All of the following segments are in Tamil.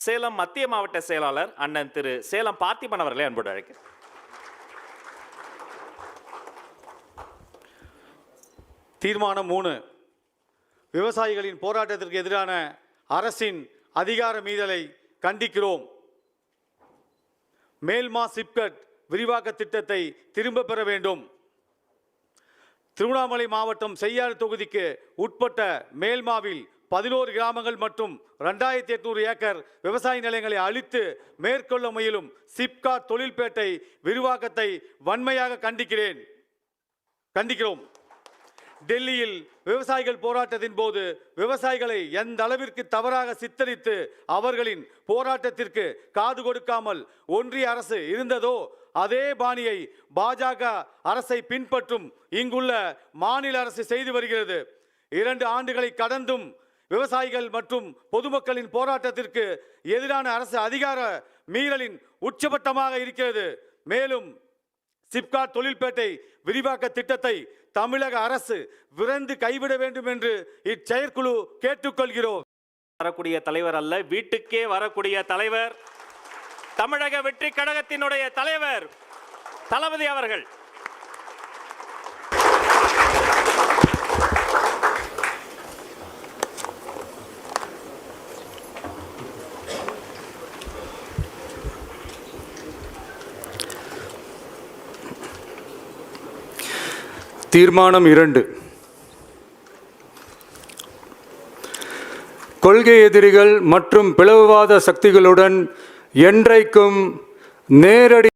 சேலம் மத்திய மாவட்ட செயலாளர் அண்ணன் திரு சேலம் பார்த்திபன் அவர்களை அன்போடு அழைக்கிறேன். தீர்மானம் 3, விவசாயிகளின் போராட்டத்திற்கு எதிரான அரசின் அதிகார மீறலை கண்டிக்கிறோம். மேல்மா சிப்கட் விரிவாக்க திட்டத்தை திரும்ப பெற வேண்டும். திருவண்ணாமலை மாவட்டம் செய்யாறு தொகுதிக்கு உட்பட்ட மேல்மாவில் 11 கிராமங்கள் மற்றும் 2800 ஏக்கர் விவசாய நிலங்களை அழித்து மேற்கொள்ள முயலும் சிப்காட் தொழில்பேட்டை விரிவாக்கத்தை வன்மையாக கண்டிக்கிறோம். டெல்லியில் விவசாயிகள் போராட்டத்தின் போது விவசாயிகளை எந்த அளவிற்கு தவறாக சித்தரித்து அவர்களின் போராட்டத்திற்கு காது கொடுக்காமல் ஒன்றிய அரசு இருந்ததோ அதே பாணியை பாஜக அரசை பின்பற்றும் இங்குள்ள மாநில அரசு செய்து வருகிறது. 2 ஆண்டுகளை கடந்தும் விவசாயிகள் மற்றும் பொதுமக்களின் போராட்டத்திற்கு எதிரான அரசு அதிகார மீறலின் உச்சபட்டமாக இருக்கிறது. மேலும் சிப்காட் தொழில்பேட்டை விரிவாக்க திட்டத்தை தமிழக அரசு விரைந்து கைவிட வேண்டும் என்று இச்செயற்குழு கேட்டுக்கொள்கிறோம். வரக்கூடிய தலைவர் அல்ல, வீட்டுக்கே வரக்கூடிய தலைவர், தமிழக வெற்றி கழகத்தினுடைய தலைவர் தளபதி அவர்கள். தீர்மானம் 2, கொள்கை எதிரிகள் மற்றும் பிளவுவாத சக்திகளுடன் என்றைக்கும் நேரடி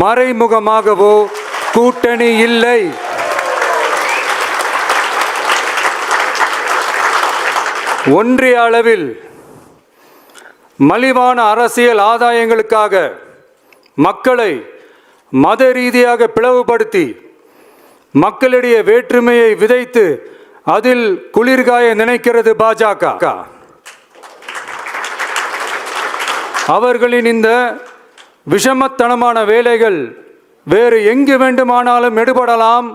மறைமுகமாகவோ கூட்டணி இல்லை. ஒன்றிய அளவில் மலிவான அரசியல் ஆதாயங்களுக்காக மக்களை மத ரீதியாக பிளவுபடுத்தி மக்களிடையே வேற்றுமையை விதைத்து அதில் குளிர்காய நினைக்கிறது பாஜக. அவர்களின் இந்த விஷமத்தனமான வேலைகள் வேறு எங்கு வேண்டுமானாலும் எடுபடலாம்,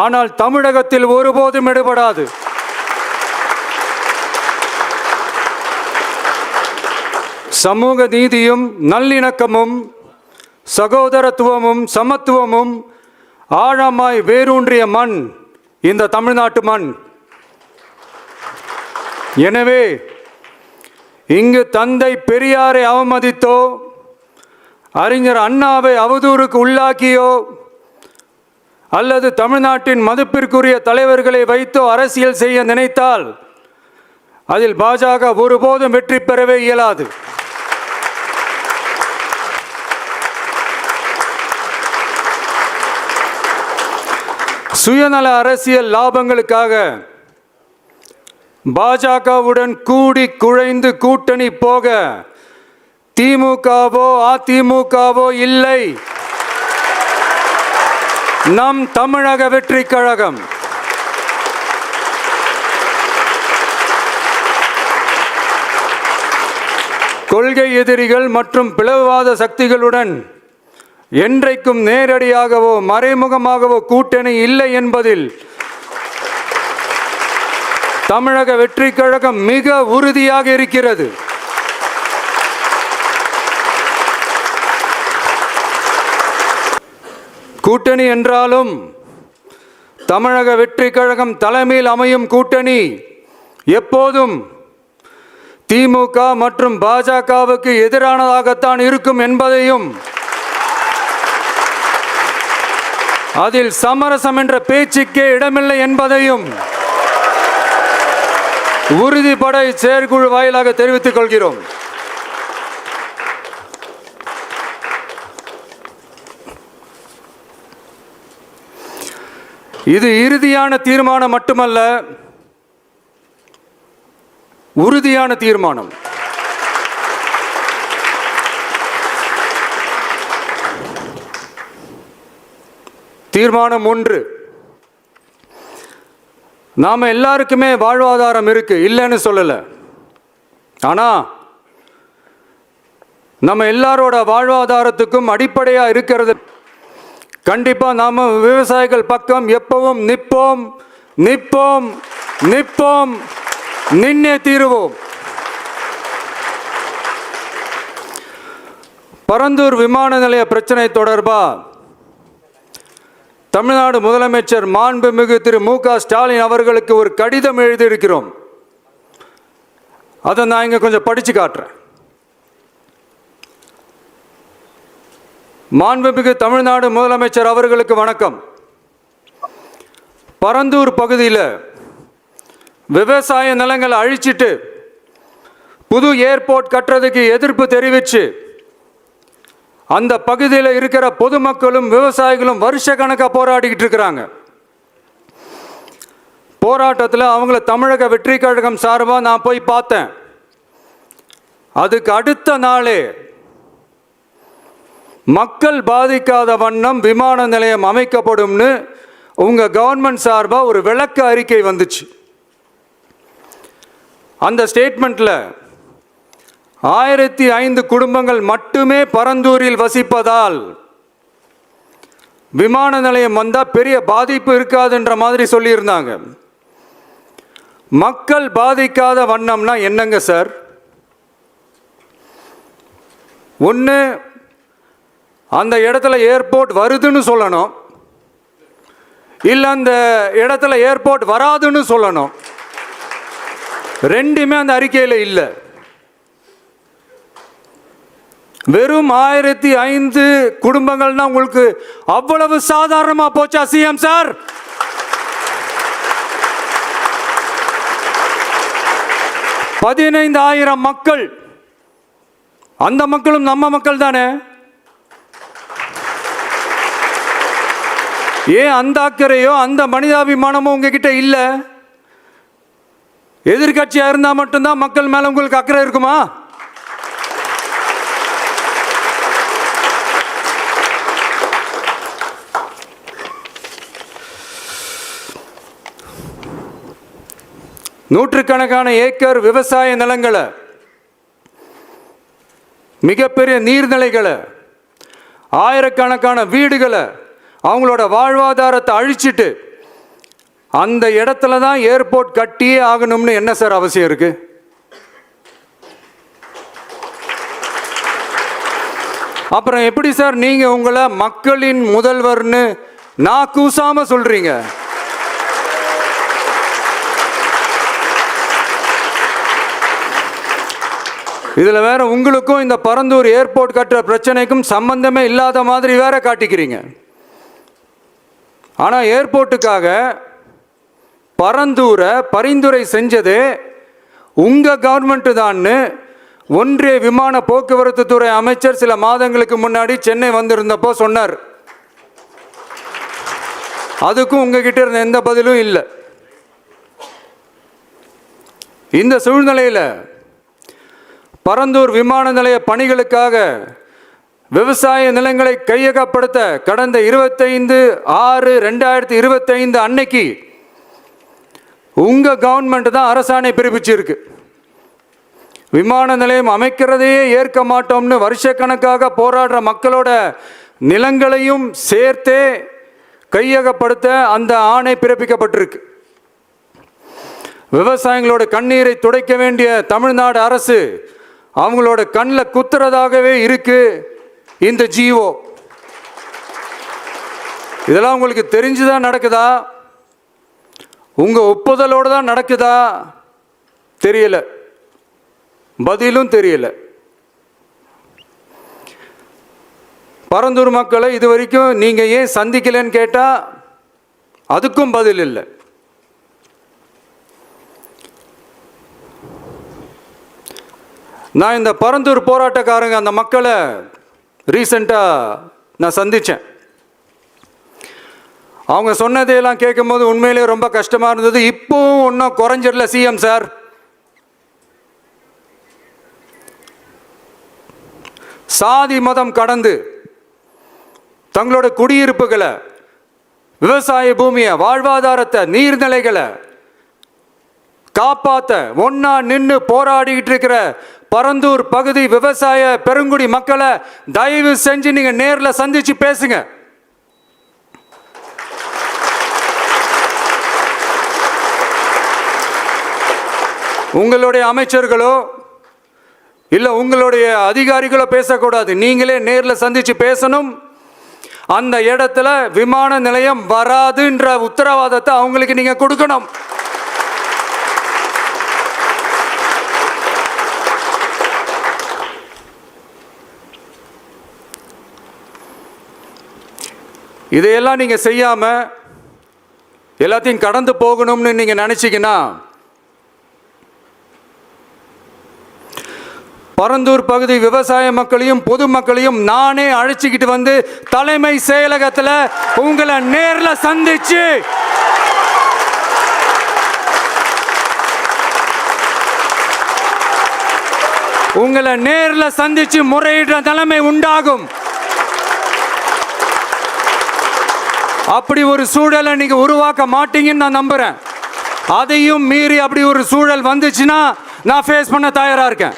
ஆனால் தமிழகத்தில் ஒருபோதும் எடுபடாது. சமூக நீதியும் நல்லிணக்கமும் சகோதரத்துவமும் சமத்துவமும் ஆழமாய் வேரூன்றிய மண் இந்த தமிழ்நாட்டு மண். எனவே இங்கு தந்தை பெரியாரை அவமதித்தோ அறிஞர் அண்ணாவை அவதூறுக்கு உள்ளாக்கியோ அல்லது தமிழ்நாட்டின் மதிப்பிற்குரிய தலைவர்களை வைத்தோ அரசியல் செய்ய நினைத்தால் அதில் பாஜக ஒருபோதும் வெற்றி பெறவே இயலாது. சுயநல அரசியல் லாபங்களுக்காக பாஜகவுடன் கூடி குழைந்து கூட்டணி போக திமுகவோ அதிமுகவோ இல்லை. நம் தமிழக வெற்றி கழகம் கொள்கை எதிரிகள் மற்றும் பிளவுவாத சக்திகளுடன் என்றைக்கும் நேரடியாகவோ மறைமுகமாகவோ கூட்டணி இல்லை என்பதில் தமிழக வெற்றி கழகம் மிக உறுதியாக இருக்கிறது. கூட்டணி என்றாலும் தமிழக வெற்றி கழகம் தலைமையில் அமையும் கூட்டணி எப்போதும் திமுக மற்றும் பாஜகவுக்கு எதிரானதாகத்தான் இருக்கும் என்பதையும் அதில் சமரசம் என்ற பேச்சுக்கே இடமில்லை என்பதையும் உறுதிப்பட செயற்குழு வாயிலாக தெரிவித்துக் கொள்கிறோம். இது இறுதியான தீர்மானம் மட்டுமல்ல, உறுதியான தீர்மானம். தீர்மானம் 1, நாம எல்லாருக்குமே வாழ்வாதாரம் இருக்கு, இல்லைன்னு சொல்லல. ஆனா நம்ம எல்லாரோட வாழ்வாதாரத்துக்கும் அடிப்படையா இருக்கிறது, கண்டிப்பா நாம விவசாயிகள் பக்கம் எப்பவும் நிற்போம் நிற்போம் நிற்போம், நின்னே தீருவோம். பரந்தூர் விமான நிலைய பிரச்சனை தொடர்பா தமிழ்நாடு முதலமைச்சர் மாண்புமிகு திரு மு.க. ஸ்டாலின் அவர்களுக்கு ஒரு கடிதம் எழுதியிருக்கிறோம். அதை நான் இங்க கொஞ்சம் படிச்சு காட்டுறேன். மாண்புமிகு தமிழ்நாடு முதலமைச்சர் அவர்களுக்கு வணக்கம். பரந்தூர் பகுதியில் விவசாய நிலங்களை அழிச்சிட்டு புது ஏர்போர்ட் கட்டுறதுக்கு எதிர்ப்பு தெரிவித்து அந்த பகுதியில் இருக்கிற பொதுமக்களும் விவசாயிகளும் வருஷ கணக்காக போராடிக்கிட்டு இருக்கிறாங்க. போராட்டத்தில் அவங்கள தமிழக வெற்றி கழகம் சார்பாக நான் போய் பார்த்தேன். அதுக்கு அடுத்த நாளே மக்கள் பாதிக்காத வண்ணம் விமான நிலையம் அமைக்கப்படும்னு உங்க கவர்மெண்ட் சார்பாக ஒரு விளக்க அறிக்கை வந்துச்சு. அந்த ஸ்டேட்மெண்ட்ல 1005 குடும்பங்கள் மட்டுமே பரந்தூரில் வசிப்பதால் விமான நிலையம் வந்தா பெரிய பாதிப்பு இருக்காதுன்ற மாதிரி சொல்லியிருந்தாங்க. மக்கள் பாதிக்காத வண்ணம்னா என்னங்க சார்? ஒன்று, அந்த இடத்துல ஏர்போர்ட் வருதுன்னு சொல்லணும், இல்லை அந்த இடத்துல ஏர்போர்ட் வராதுன்னு சொல்லணும். ரெண்டுமே அந்த அறிக்கையில் இல்லை. வெறும் 1005 குடும்பங்கள்னா உங்களுக்கு அவ்வளவு சாதாரணமா போச்சா சிஎம் சார்? $15,000 மக்கள், அந்த மக்களும் நம்ம மக்கள் தானே. ஏன் அந்த அக்கறையோ அந்த மனிதாபிமானமோ உங்ககிட்ட இல்லை? எதிர்கட்சியா இருந்தா மட்டும்தான் மக்கள் மேல உங்களுக்கு அக்கறை இருக்குமா? நூற்றுக்கணக்கான ஏக்கர் விவசாய நிலங்களை, மிகப்பெரிய நீர்நிலைகளை, ஆயிரக்கணக்கான வீடுகளை, அவங்களோட வாழ்வாதாரத்தை அழிச்சிட்டு அந்த இடத்துல தான் ஏர்போர்ட் கட்டியே ஆகணும்னு என்ன சார் அவசியம் இருக்கு? அப்புறம் எப்படி சார் நீங்க உங்களை மக்களின் முதல்வர்னு நான் கூசாம சொல்றீங்க? இதுல வேற உங்களுக்கும் இந்த பரந்தூர் ஏர்போர்ட் கட்டுற பிரச்சனைக்கும் சம்பந்தமே இல்லாத மாதிரி வேற காட்டிக்கிறீங்க. ஆனா ஏர்போர்ட்டுக்காக பரந்தூரை பரிந்துரை செஞ்சதே உங்க கவர்மெண்ட் தான்னு ஒன்றிய விமான போக்குவரத்து துறை அமைச்சர் சில மாதங்களுக்கு முன்னாடி சென்னை வந்திருந்தப்போ சொன்னார். அதுக்கும் உங்ககிட்ட இருந்த எந்த பதிலும் இல்லை. இந்த சூழ்நிலையில் பரந்தூர் விமான நிலைய பணிகளுக்காக விவசாய நிலங்களை கையகப்படுத்த கடந்த 25/6/2025 அன்னைக்கு உங்க கவர்மெண்ட் தான் அரசாணை பிறப்பிச்சிருக்கு. விமான நிலையம் அமைக்கிறதையே ஏற்க மாட்டோம்னு வருஷக்கணக்காக போராடுற மக்களோட நிலங்களையும் சேர்த்தே கையகப்படுத்த அந்த ஆணை பிறப்பிக்கப்பட்டிருக்கு. விவசாயிகளோட கண்ணீரை துடைக்க வேண்டிய தமிழ்நாடு அரசு அவங்களோட கண்ணில் குத்துறதாகவே இருக்கு இந்த ஜிஓ. இதெல்லாம் உங்களுக்கு தெரிஞ்சுதான் நடக்குதா? உங்க ஒப்புதலோடு தான் நடக்குதா? தெரியல, பதிலும் தெரியல. பரந்தூர் மக்களை இது வரைக்கும் நீங்கள் ஏன் சந்திக்கலைன்னு கேட்டால் அதுக்கும் பதில் இல்லை. நான் இந்த பரந்தூர் போராட்டக்காரங்க அந்த மக்களை ரீசெண்டாக நான் சந்தித்தேன். அவங்க சொன்னதையெல்லாம் கேட்கும்போது உண்மையிலே ரொம்ப கஷ்டமாக இருந்தது. இப்போவும் ஒன்றும் குறைஞ்சிடல சிஎம் சார். சாதி மதம் கடந்து தங்களோட குடியிருப்புகளை, விவசாய பூமியை, வாழ்வாதாரத்தை, நீர்நிலைகளை காப்பாற்ற ஒன்னா நின்று போராடிக்கிட்டு இருக்கிற பரந்தூர் பகுதி விவசாய பெருங்குடி மக்களை தயவு செஞ்சு நீங்க நேரில் சந்திச்சு பேசுங்க. உங்களுடைய அமைச்சர்களோ இல்லை உங்களுடைய அதிகாரிகளோ பேசக்கூடாது. நீங்களே நேரில் சந்திச்சு பேசணும். அந்த இடத்துல விமான நிலையம் வராதுன்ற உத்தரவாதத்தை அவங்களுக்கு நீங்க கொடுக்கணும். இதையெல்லாம் நீங்க செய்யாம எல்லாத்தையும் கடந்து போகணும்னு நீங்க நினைச்சீங்கன்னா பரந்தூர் பகுதி விவசாய மக்களையும் பொதுமக்களையும் நானே அழைச்சிக்கிட்டு வந்து தலைமை செயலகத்தில் உங்களை நேரில் சந்திச்சு முறையிடுற நிலைமை உண்டாகும். அப்படி ஒரு சூழலை நீங்க உருவாக்க மாட்டீங்கன்னு நான் நம்புறேன். அதையும் மீறி அப்படி ஒரு சூழல் வந்துச்சுன்னா நான் ஃபேஸ் பண்ண தயாரா இருக்கேன்.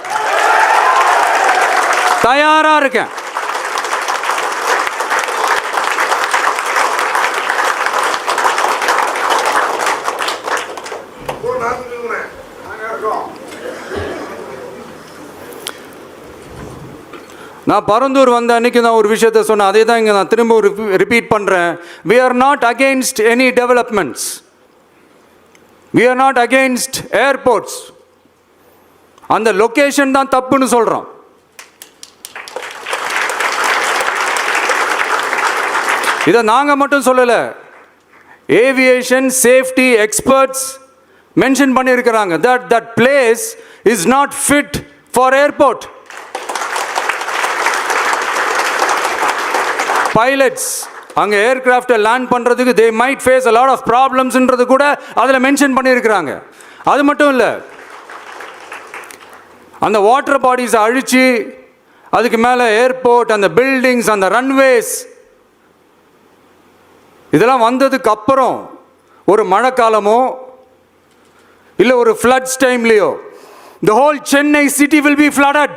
நான் பரந்தூர் வந்த அன்னைக்கு நான் ஒரு விஷயத்தை சொன்னேன். அதே தான் இங்கே நான் திரும்ப ரிப்பீட் பண்ணுறேன். We are not against any developments. We are not against airports. அந்த லொகேஷன் தான் தப்புன்னு சொல்கிறோம். இதை நாங்கள் மட்டும் சொல்லலை, ஏவியேஷன் சேஃப்டி எக்ஸ்பர்ட்ஸ் மென்ஷன் பண்ணியிருக்கிறாங்க. that place is not fit for airport. Pilots அங்கே ஏர்கிராஃப்டை லேண்ட் பண்ணுறதுக்கு they might face a lot of problemsன்றது கூட அதில் மென்ஷன் பண்ணியிருக்கிறாங்க. அது மட்டும் இல்லை, அந்த வாட்டர் பாடிஸை அழித்து அதுக்கு மேலே ஏர்போர்ட், அந்த பில்டிங்ஸ், அந்த ரன்வேஸ் இதெல்லாம் வந்ததுக்கு அப்புறம் ஒரு மழைக்காலமோ இல்லை ஒரு floods டைம்லையோ the whole Chennai city will be flooded.